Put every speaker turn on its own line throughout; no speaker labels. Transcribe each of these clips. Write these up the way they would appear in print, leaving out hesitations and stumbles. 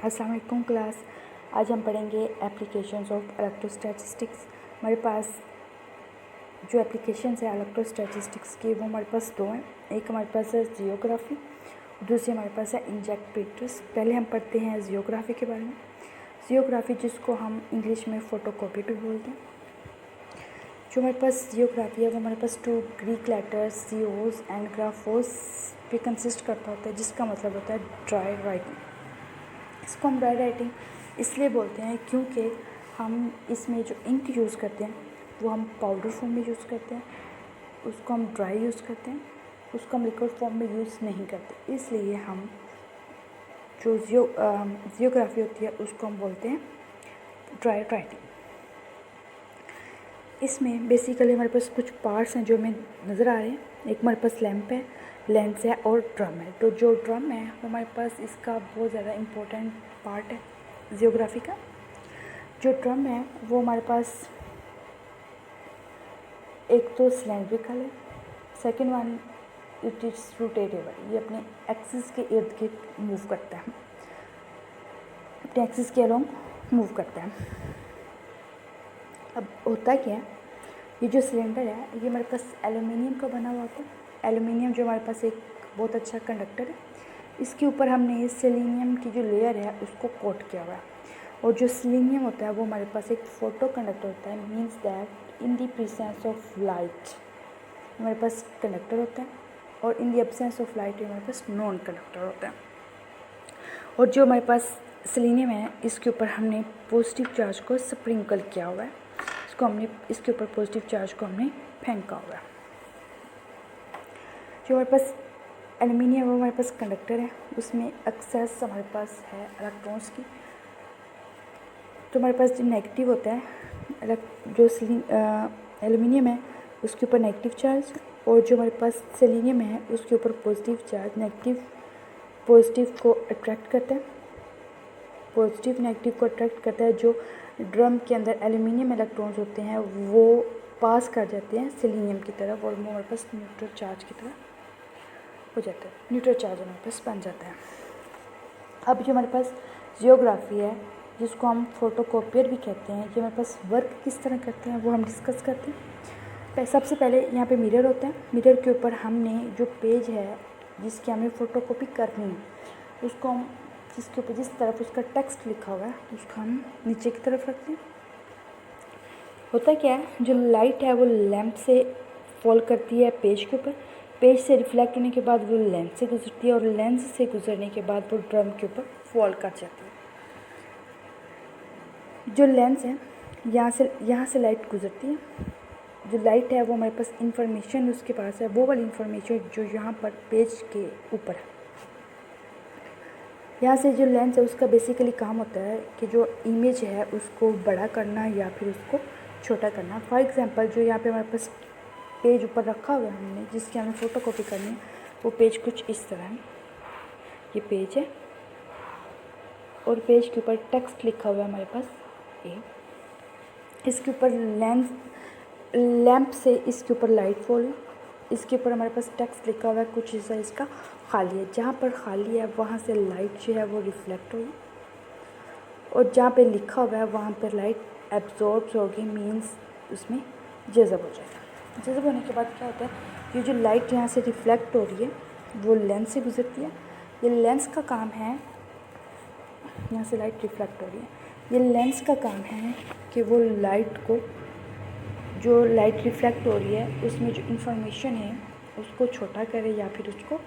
अस्सलाम वालेकुम क्लास। आज हम पढ़ेंगे एप्लीकेशंस ऑफ इलेक्ट्रोस्टैटिस्टिक्स। हमारे पास जो एप्लीकेशंस है इलेक्ट्रोस्टैटिस्टिक्स की वो हमारे पास दो हैं। एक हमारे पास है जियोग्राफी, दूसरी हमारे पास है इंजेक्ट्रेटर्स। पहले हम पढ़ते हैं जियोग्राफी के बारे में। जियोग्राफी जिसको हम इंग्लिश में फ़ोटोकॉपी भी बोलते हैं। जो हमारे पास जियोग्राफी है वो हमारे पास 2 ग्रीक लेटर्स जियोस एंड ग्राफोस पे कंसिस्ट करता होता है, जिसका मतलब होता है ड्राई राइटिंग। इसको हम ड्राई राइटिंग इसलिए बोलते हैं क्योंकि हम इसमें जो इंक यूज़ करते हैं वो हम पाउडर फॉर्म में यूज़ करते हैं, उसको हम ड्राई यूज़ करते हैं, उसको हम लिक्विड फॉर्म में यूज़ नहीं करते। इसलिए हम जो जियोग्राफी होती है उसको हम बोलते हैं ड्राई राइटिंग। इसमें बेसिकली हमारे पास कुछ पार्ट्स हैं जो हमें नज़र आ रहे हैं। एक हमारे पास लैंप है, लेंस है और ड्रम है। तो जो ड्रम है वो हमारे पास इसका बहुत ज़्यादा इम्पोर्टेंट पार्ट है जियोग्राफी का। जो ड्रम है वो हमारे पास एक तो सिलेंड्रिकल है, second one it is rotatable. ये अपने एक्सिस के इर्द गिर्द मूव करता है, अपने एक्सिस के अलोंग मूव करता है। अब होता क्या है, ये जो सिलेंडर है ये हमारे पास एल्युमिनियम का बना हुआ होता है। एल्युमिनियम जो हमारे पास एक बहुत अच्छा कंडक्टर है। इसके ऊपर हमने सेलेनियम की जो लेयर है उसको कोट किया हुआ है। और जो सेलेनियम होता है वो हमारे पास एक फोटो कंडक्टर होता है। Means that in the presence of light हमारे पास कंडक्टर होता है, और in the absence of light हमारे पास नॉन कंडक्टर होता है। और जो हमारे पास सेलेनियम है इसके ऊपर हमने पॉजिटिव चार्ज को स्प्रिंकल किया हुआ है। इसके ऊपर पॉजिटिव चार्ज को हमने फेंका हुआ है। जो हमारे पास एल्युमिनियम वो हमारे पास कंडक्टर है, उसमें एक्सेस हमारे पास है इलेक्ट्रॉन्स की। तो हमारे पास जो नेगेटिव होता है, जो एल्युमिनियम है उसके ऊपर नेगेटिव चार्ज, और जो हमारे पास सेलेनियम है उसके ऊपर पॉजिटिव चार्ज। नेगेटिव पॉजिटिव को अट्रैक्ट करता है, पॉजिटिव नेगेटिव को अट्रैक्ट करता है। जो ड्रम के अंदर एल्युमिनियम इलेक्ट्रॉन्स होते हैं वो पास कर जाते हैं सेलेनियम की तरफ, और वो हमारे पास न्यूट्रल चार्ज की तरफ हो जाता है, न्यूट्रल चार्ज हमारे पास बन जाता है। अब जो हमारे पास जियोग्राफी है जिसको हम फोटोकॉपियर भी कहते हैं, ये हमारे पास वर्क किस तरह करते हैं वो हम डिस्कस करते हैं। सबसे पहले यहाँ पे मिरर होता है। मिरर के ऊपर हमने जो पेज है जिसकी हमें फ़ोटोकॉपी करनी है उसको हम जिसके ऊपर जिस तरफ उसका टेक्स्ट लिखा हुआ है उसको हम नीचे की तरफ रखते हैं। होता क्या है, जो लाइट है वो लैंप से फॉल करती है पेज के ऊपर, पेज से रिफ्लेक्ट होने के बाद वो लेंस से गुजरती है, और लेंस से गुजरने के बाद वो ड्रम के ऊपर फॉल कर जाती है। जो लेंस है यहाँ से लाइट गुजरती है। जो लाइट है वो हमारे पास इंफॉर्मेशन उसके पास है, वो वाली इंफॉर्मेशन जो यहाँ पर पेज के ऊपर है। यहाँ से जो लेंस है उसका बेसिकली काम होता है कि जो इमेज है उसको बड़ा करना या फिर उसको छोटा करना। फॉर एग्जांपल जो यहाँ पे हमारे पास पेज ऊपर रखा हुआ है हमने जिसकी हमें फ़ोटोकॉपी करनी है, वो पेज कुछ इस तरह है। ये पेज है और पेज के ऊपर टेक्स्ट लिखा हुआ है हमारे पास ए। इसके ऊपर लैंप से इसके ऊपर लाइट फॉल, इसके ऊपर हमारे पास टेक्स्ट लिखा हुआ है कुछ हिस्सा इसका खाली है। जहाँ पर खाली है वहाँ से लाइट जो है वो रिफ्लेक्ट होगी, और जहाँ पे लिखा हुआ है वहाँ पर लाइट एब्जॉर्ब होगी। मीन्स उसमें जज़ब हो जाएगा। जज़ब होने के बाद क्या होता है, ये जो लाइट यहाँ से रिफ्लेक्ट हो रही है वो लेंस से गुजरती है। ये लेंस का काम है, यहाँ से लाइट रिफ्लेक्ट हो रही है, ये लेंस का काम है कि वो लाइट को, जो लाइट रिफ्लेक्ट हो रही है उसमें जो इंफॉर्मेशन है उसको छोटा करे या फिर उसको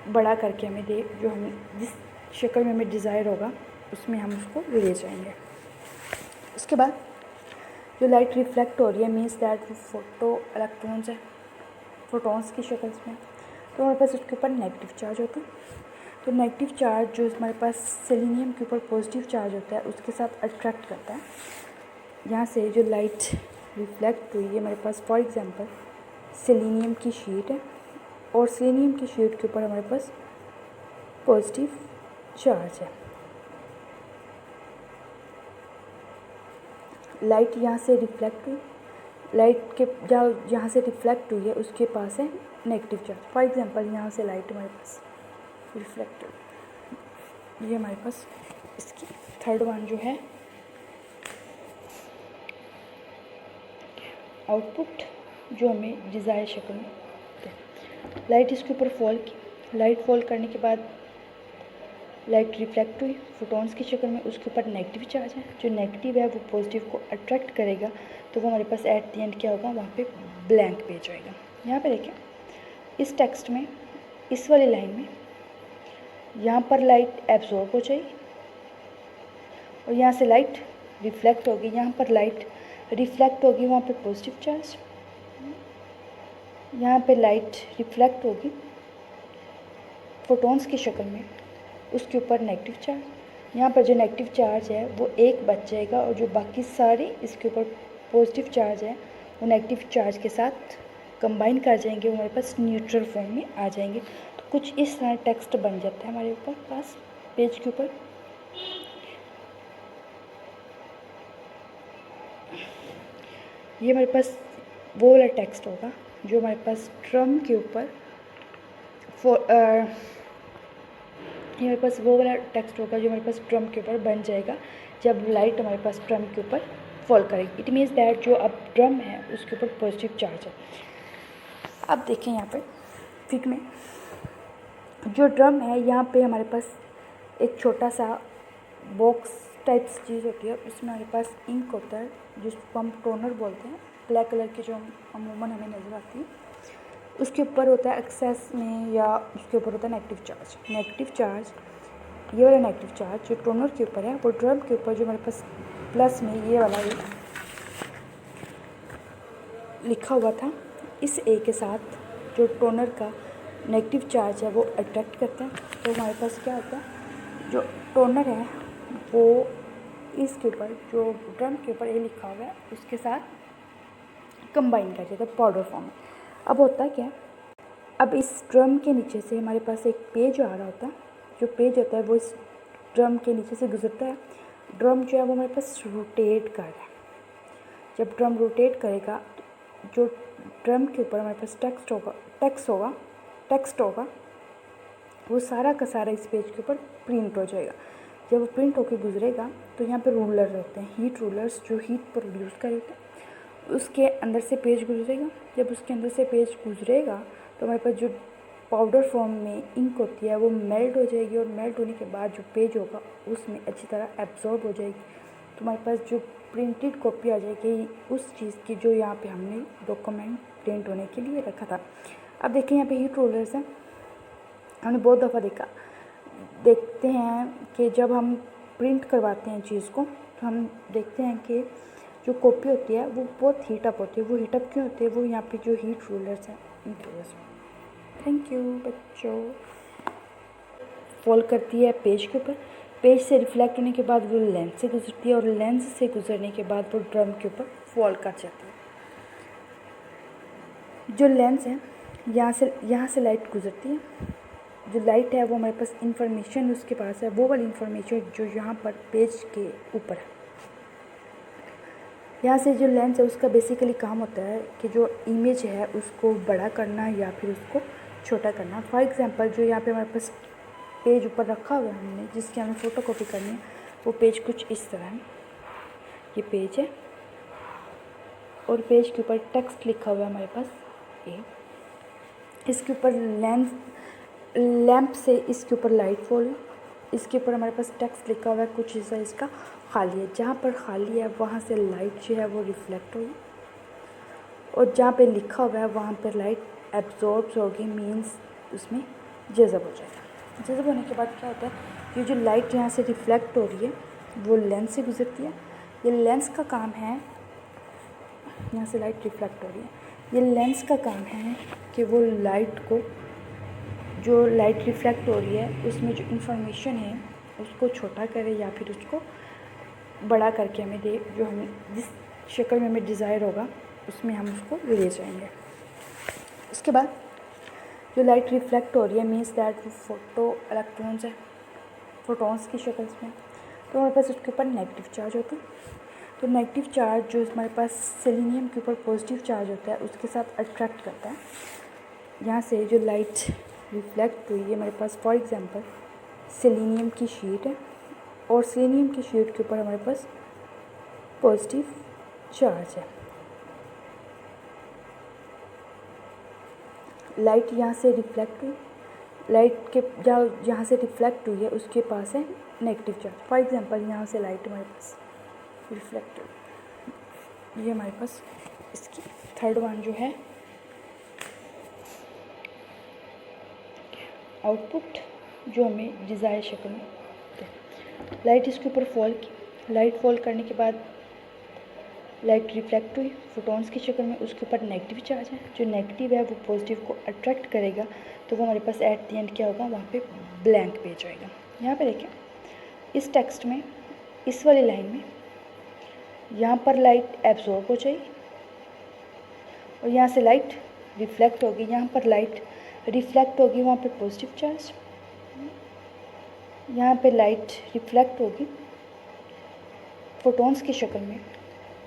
बड़ा करके हमें दे, जो हम जिस शक्ल में हमें डिज़ायर होगा उसमें हम उसको ले जाएंगे। उसके बाद जो लाइट रिफ्लेक्ट हो रही है मीन्स दैट वो फोटो इलेक्ट्रॉन्स है, फोटॉन्स की शक्ल में। तो हमारे पास उसके ऊपर नेगेटिव चार्ज होता है। तो नेगेटिव चार्ज जो हमारे पास सेलेनियम के ऊपर पॉजिटिव चार्ज होता है उसके साथ अट्रैक्ट करता है। यहाँ से जो लाइट रिफ्लेक्ट हुई है हमारे पास, फॉर एग्जांपल सेलेनियम की शीट है, और सेलेनियम की शीट के ऊपर हमारे पास पॉजिटिव चार्ज है। लाइट यहाँ से रिफ्लेक्ट हुई, लाइट के जहाँ से रिफ्लेक्ट हुई है उसके पास है नेगेटिव चार्ज। फॉर एग्जांपल यहाँ से लाइट हमारे पास रिफ्लेक्ट हुई, ये हमारे पास इसकी थर्ड वन जो है आउटपुट, जो हमें डिज़ायर शक्ल में देते हैं। लाइट इसके ऊपर फॉल की, लाइट फॉल करने के बाद लाइट रिफ्लेक्ट हुई फोटॉन्स की शक्ल में, उसके ऊपर नेगेटिव चार्ज है। जो नेगेटिव है वो पॉजिटिव को अट्रैक्ट करेगा, तो वो हमारे पास एट द एंड क्या होगा, वहाँ पे ब्लैंक पेज होएगा। यहाँ पे देखें इस टेक्स्ट में, इस वाली लाइन में यहाँ पर लाइट एब्जॉर्ब हो जाएगी और यहाँ से लाइट रिफ्लेक्ट होगी। यहाँ पर लाइट रिफ्लेक्ट होगी, वहाँ पे पॉजिटिव चार्ज, यहाँ पे लाइट रिफ्लेक्ट होगी फोटॉन्स की शक्ल में, उसके ऊपर नेगेटिव चार्ज। यहाँ पर जो नेगेटिव चार्ज है वो एक बच जाएगा और जो बाकी सारे इसके ऊपर पॉजिटिव चार्ज है वो नेगेटिव चार्ज के साथ कंबाइन कर जाएंगे, वो हमारे पास न्यूट्रल फॉर्म में आ जाएंगे। तो कुछ इस तरह टेक्स्ट बन जाता है हमारे ऊपर पास पेज के ऊपर। ये हमारे पास वो वाला टेक्स्ट होगा जो हमारे पास ड्रम के ऊपर ये हमारे पास वो वाला टेक्स्ट होगा जो हमारे पास ड्रम के ऊपर बन जाएगा जब लाइट हमारे पास ड्रम के ऊपर फॉल करेगी। इट मीन्स दैट जो अब ड्रम है उसके ऊपर पॉजिटिव चार्ज है। अब देखें यहाँ पे फिग में जो ड्रम है, यहाँ पे हमारे पास एक छोटा सा बॉक्स टाइप चीज़ होती है, उसमें हमारे पास इंक होता है जिसको हम टोनर बोलते हैं, ब्लैक कलर की जो अमूमन हमें नज़र आती है। उसके ऊपर होता है एक्सेस में या उसके ऊपर होता है नेगेटिव चार्ज। नेगेटिव चार्ज, ये वाला नेगेटिव चार्ज जो टोनर के ऊपर है वो ड्रम के ऊपर जो हमारे पास प्लस में ये वाला ये लिखा हुआ था, इस ए के साथ जो टोनर का नेगेटिव चार्ज है वो अट्रैक्ट करता है। तो हमारे पास क्या होता है, जो टोनर है वो इसके ऊपर जो ड्रम के ऊपर ए लिखा हुआ है उसके साथ कंबाइन कर देता है पाउडर फॉर्म में। अब होता क्या है, अब इस ड्रम के नीचे से हमारे पास एक पेज आ रहा होता है, जो पेज होता है वो इस ड्रम के नीचे से गुजरता है। ड्रम जो है वो हमारे पास रोटेट कर रहा है। जब ड्रम रोटेट करेगा जो ड्रम के ऊपर हमारे पास टेक्स्ट होगा वो सारा का सारा इस पेज के ऊपर प्रिंट हो जाएगा। जब वो प्रिंट होकर गुजरेगा तो यहाँ पे रूलर रहते हैं, हीट रूलर्स जो हीट प्रोड्यूस कर देते हैं, उसके अंदर से पेज गुजरेगा। जब उसके अंदर से पेज गुजरेगा तो हमारे पास जो पाउडर फॉर्म में इंक होती है वो मेल्ट हो जाएगी और मेल्ट होने के बाद जो पेज होगा उसमें अच्छी तरह एब्जॉर्ब हो जाएगी। तो हमारे पास जो प्रिंटेड कॉपी आ जाएगी उस चीज़ की जो यहाँ पे हमने डॉक्यूमेंट प्रिंट होने के लिए रखा था। अब देखिए यहाँ पे हीट रोलर्स हैं, हमने बहुत दफ़ा देखते हैं कि जब हम प्रिंट करवाते हैं चीज़ को तो हम देखते हैं कि जो कॉपी होती है वो बहुत हीटअप होती है। वो हीटअप क्यों होती है, वो यहाँ पे जो हीट रोलर्स हैं इनकी वजह से। थैंक यू बच्चों। फॉल करती है पेज के ऊपर, पेज से रिफ्लेक्ट होने के बाद वो लेंस से गुजरती है और लेंस से गुजरने के बाद वो ड्रम के ऊपर फॉल कर जाती है। जो लेंस है यहाँ से लाइट गुजरती है, जो लाइट है वो हमारे पास इंफॉर्मेशन उसके पास है, वो वाली इंफॉर्मेशन जो यहाँ पर पेज के ऊपर है। यहाँ से जो लेंस है उसका बेसिकली काम होता है कि जो इमेज है उसको बड़ा करना या फिर उसको छोटा करना। फॉर एग्जांपल जो यहाँ पे हमारे पास पेज ऊपर रखा हुआ है हमने, जिसकी हमें फ़ोटो कॉपी करनी है, वो पेज कुछ इस तरह है। ये पेज है और पेज के ऊपर टेक्स्ट लिखा हुआ है हमारे पास ए। इसके ऊपर लैंप से इसके ऊपर लाइट फॉल है। इसके ऊपर हमारे पास टेक्स्ट लिखा हुआ है, कुछ हिस्सा इसका खाली है। जहाँ पर खाली है वहाँ से लाइट जो है वो रिफ्लेक्ट होगी और जहाँ पे लिखा हुआ है वहाँ पर लाइट एब्जॉर्ब होगी, मीन्स उसमें जज़ब हो जाएगा। जज़ब होने के बाद क्या होता है, ये जो लाइट यहाँ से रिफ्लेक्ट हो रही है वो लेंस से गुजरती है। ये लेंस का काम है, यहाँ से लाइट रिफ्लेक्ट हो रही है, ये लेंस का काम है कि वो लाइट को, जो लाइट रिफ्लेक्ट हो रही है उसमें जो इंफॉर्मेशन है उसको छोटा करे या फिर उसको बड़ा करके हमें दे, जो हम जिस शक्ल में हमें डिज़ायर होगा उसमें हम उसको ले जाएंगे। उसके बाद जो लाइट रिफ्लेक्ट हो रही है मीन्स दैट वो फोटो इलेक्ट्रॉन्स है, फोटॉन्स की शक्ल में, तो हमारे पास उसके ऊपर नेगेटिव चार्ज होता है। तो नेगेटिव चार्ज जो हमारे पास सेलेनियम के ऊपर पॉजिटिव चार्ज होता है उसके साथ अट्रैक्ट करता है। यहाँ से जो लाइट रिफ्लेक्ट हुई है हमारे पास, फॉर एग्जांपल सेलेनियम की शीट है, और सेलेनियम की शीट के ऊपर हमारे पास पॉजिटिव चार्ज है। लाइट यहाँ से रिफ्लेक्ट हुई, लाइट के जहाँ से रिफ्लेक्ट हुई है उसके पास है नेगेटिव चार्ज। फॉर एग्जांपल यहाँ से लाइट हमारे पास रिफ्लेक्ट हुई, ये हमारे पास इसकी थर्ड वन जो है आउटपुट जो हमें डिज़ायर शक्ल में लाइट इसके ऊपर फॉल की, लाइट फॉल करने के बाद लाइट रिफ्लेक्ट हुई फोटॉन्स की शक्ल में, उसके ऊपर नेगेटिव चार्ज है। जो नेगेटिव है वो पॉजिटिव को अट्रैक्ट करेगा, तो वो हमारे पास एट द एंड क्या होगा, वहाँ पे ब्लैंक पेज आएगा। यहाँ पे देखिए इस टेक्स्ट में इस वाली लाइन में यहाँ पर लाइट एब्जॉर्ब हो जाएगी और यहाँ से लाइट रिफ्लेक्ट होगी, यहाँ पर लाइट रिफ्लेक्ट होगी, वहाँ पे पॉजिटिव चार्ज, यहाँ पे लाइट रिफ्लेक्ट होगी फोटॉन्स की शक्ल में,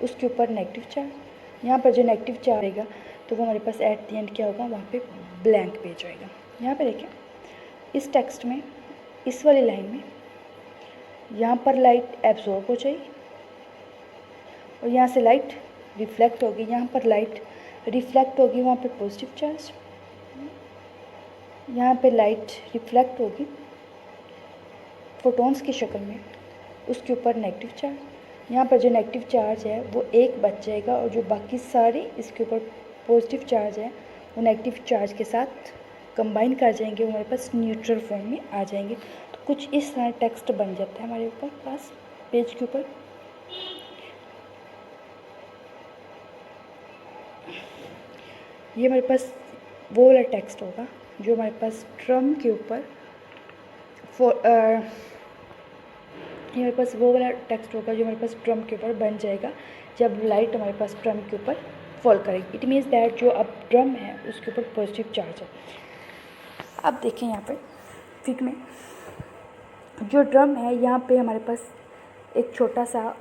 उसके ऊपर नेगेटिव चार्ज। यहाँ पर जो नेगेटिव चार्ज आएगा तो वो हमारे पास एट द एंड क्या होगा, वहाँ पे ब्लैंक पेज आएगा। यहाँ पे देखिए इस टेक्स्ट में इस वाली लाइन में यहाँ पर लाइट एब्जॉर्ब हो जाएगी और यहाँ से लाइट रिफ्लेक्ट होगी, यहाँ पर लाइट रिफ्लेक्ट होगी, वहाँ पे पॉजिटिव चार्ज, यहाँ पे लाइट रिफ्लेक्ट होगी फोटॉन्स की शक्ल में, उसके ऊपर नेगेटिव चार्ज। यहाँ पर जो नेगेटिव चार्ज है वो एक बच जाएगा और जो बाकी सारे इसके ऊपर पॉजिटिव चार्ज है वो नेगेटिव चार्ज के साथ कंबाइन कर जाएंगे, वो हमारे पास न्यूट्रल फॉर्म में आ जाएंगे। तो कुछ इस तरह टेक्स्ट बन जाता है हमारे ऊपर पास पेज के ऊपर। ये हमारे पास वो वाला टेक्स्ट होगा जो हमारे पास ड्रम के ऊपर ये हमारे पास वो वाला टेक्स्ट होगा जो हमारे पास ड्रम के ऊपर बन जाएगा जब लाइट हमारे पास ड्रम के ऊपर फॉल करेगी। इट मीन्स दैट जो अब ड्रम है उसके ऊपर पॉजिटिव चार्ज है। अब देखें यहाँ पर फिग में जो ड्रम है, यहाँ पे हमारे पास एक छोटा सा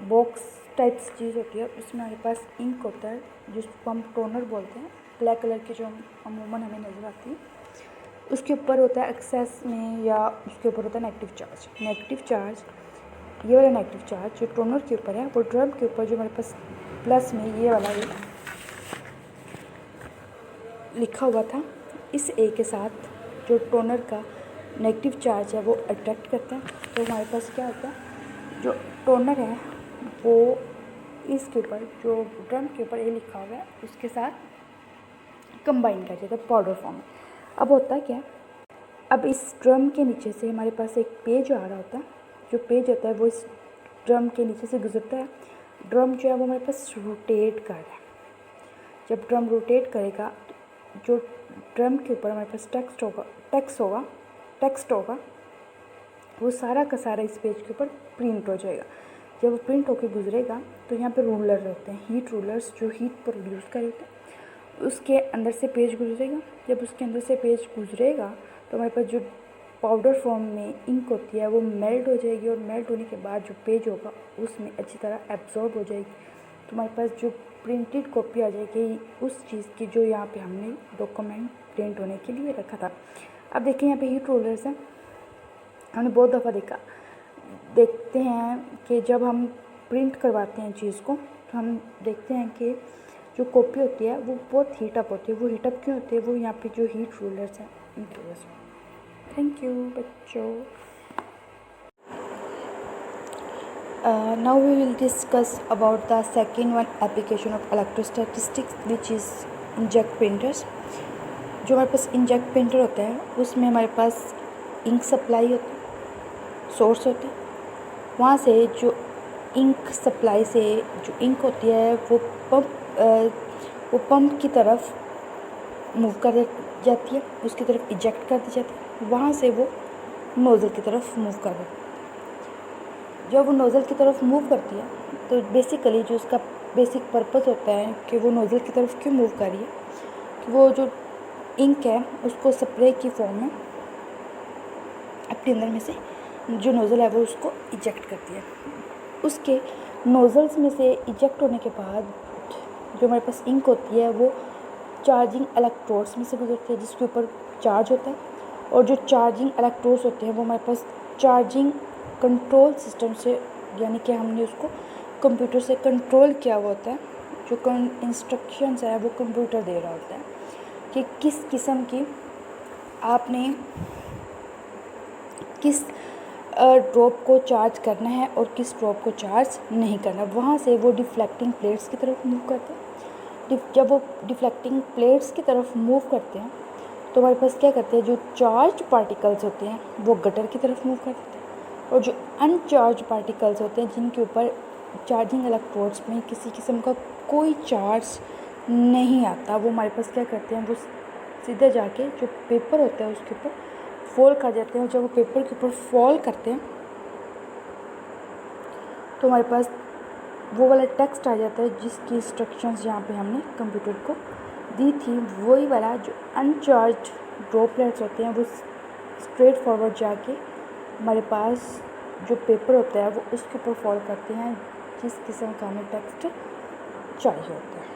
बॉक्स टाइप चीज़ होती है, उसमें हमारे पास इंक होता है जिसको हम टोनर बोलते हैं, ब्लैक कलर की जो अमूमन हमें नज़र आती है। उसके ऊपर होता है एक्सेस में या उसके ऊपर होता है नेगेटिव चार्ज। नेगेटिव चार्ज, ये वाला नेगेटिव चार्ज जो टोनर के ऊपर है वो ड्रम के ऊपर जो हमारे पास प्लस में ये वाला ए लिखा हुआ था, इस ए के साथ जो टोनर का नेगेटिव चार्ज है वो अट्रैक्ट करता है। तो हमारे पास क्या होता है, जो टोनर है वो इसके ऊपर जो ड्रम के ऊपर ए लिखा हुआ है उसके साथ कंबाइन कर देता है पाउडर फॉर्म में। अब होता है क्या, अब इस ड्रम के नीचे से हमारे पास एक पेज आ रहा होता है, जो पेज होता है वो इस ड्रम के नीचे से गुजरता है। ड्रम जो है वो हमारे पास रोटेट कर रहा है। जब ड्रम रोटेट करेगा जो ड्रम के ऊपर हमारे पास टेक्स्ट होगा वो सारा का सारा इस पेज के ऊपर प्रिंट हो जाएगा। जब वो प्रिंट होकर गुजरेगा तो यहाँ पे रूलर होते हैं, हीट रूलर्स जो हीट प्रोड्यूस कर होते हैं, उसके अंदर से पेज गुजरेगा। जब उसके अंदर से पेज गुजरेगा तो हमारे पास जो पाउडर फॉर्म में इंक होती है वो मेल्ट हो जाएगी और मेल्ट होने के बाद जो पेज होगा उसमें अच्छी तरह एब्जॉर्ब हो जाएगी। तो हमारे पास जो प्रिंटेड कॉपी आ जाएगी उस चीज़ की जो यहाँ पे हमने डॉक्यूमेंट प्रिंट होने के लिए रखा था। अब देखिए यहाँ पे हीट रोलर्स हैं, हमने बहुत दफ़ा देखते हैं कि जब हम प्रिंट करवाते हैं चीज़ को तो हम देखते हैं कि जो कॉपी होती है वो बहुत हीटअप होती है। वो हीटअप क्यों होती है, वो यहाँ पे जो हीट रोलर्स हैं इनकी वजह से। थैंक यू बच्चों। Now we will discuss about the second one application of electrostatistics which is inkjet printers। जो हमारे पास इंकजेट प्रिंटर होता है उसमें हमारे पास इंक सप्लाई होता है, सोर्स होता है, वहाँ से जो इंक सप्लाई से जो इंक होती है वो पंप की तरफ मूव कर जाती है, उसकी तरफ इजेक्ट कर दी जाती है, वहाँ से वो नोज़ल की तरफ मूव कर देती है। जब वो नोज़ल की तरफ मूव करती है तो बेसिकली जो उसका बेसिक पर्पस होता है कि वो नोज़ल की तरफ क्यों मूव कर रही है, कि वो जो इंक है उसको स्प्रे की फॉर्म में अपने अंदर में से जो नोज़ल है वो उसको इजेक्ट करती है। उसके नोज़ल्स में से इजेक्ट होने के बाद जो हमारे पास इंक होती है वो चार्जिंग इलेक्ट्रोड्स में से गुजरती है जिसके ऊपर चार्ज होता है, और जो चार्जिंग इलेक्ट्रोड्स होते हैं वो हमारे पास चार्जिंग कंट्रोल सिस्टम से, यानी कि हमने उसको कंप्यूटर से कंट्रोल किया हुआ होता है। जो इंस्ट्रक्शंस है वो कंप्यूटर दे रहा होता है कि किस किस्म की आपने किस ड्रॉप को चार्ज करना है और किस ड्रॉप को चार्ज नहीं करना। वहाँ से वो डिफ्लेक्टिंग प्लेट्स की तरफ मूव करते हैं। जब वो डिफ्लेक्टिंग प्लेट्स की तरफ मूव करते हैं तो हमारे पास क्या करते हैं, जो चार्ज पार्टिकल्स होते हैं वो गटर की तरफ मूव करते हैं, और जो अनचार्ज पार्टिकल्स होते हैं जिनके ऊपर चार्जिंग इलेक्ट्रोड्स में किसी किस्म का कोई चार्ज नहीं आता, वो हमारे पास क्या करते हैं, वो सीधे जाके जो पेपर होता है उसके ऊपर फॉल कर जाते हैं। और जब वो पेपर के ऊपर फॉल करते हैं तो हमारे पास वो वाला टेक्स्ट आ जाता है जिसकी इंस्ट्रक्शंस यहाँ पे हमने कंप्यूटर को दी थी। वही वाला जो अनचार्ज ड्रॉपलेट्स होते हैं वो स्ट्रेट फॉरवर्ड जाके हमारे पास जो पेपर होता है वो उसके ऊपर फॉल करते हैं जिस किस्म का हमें टेक्स्ट चाहिए होता है।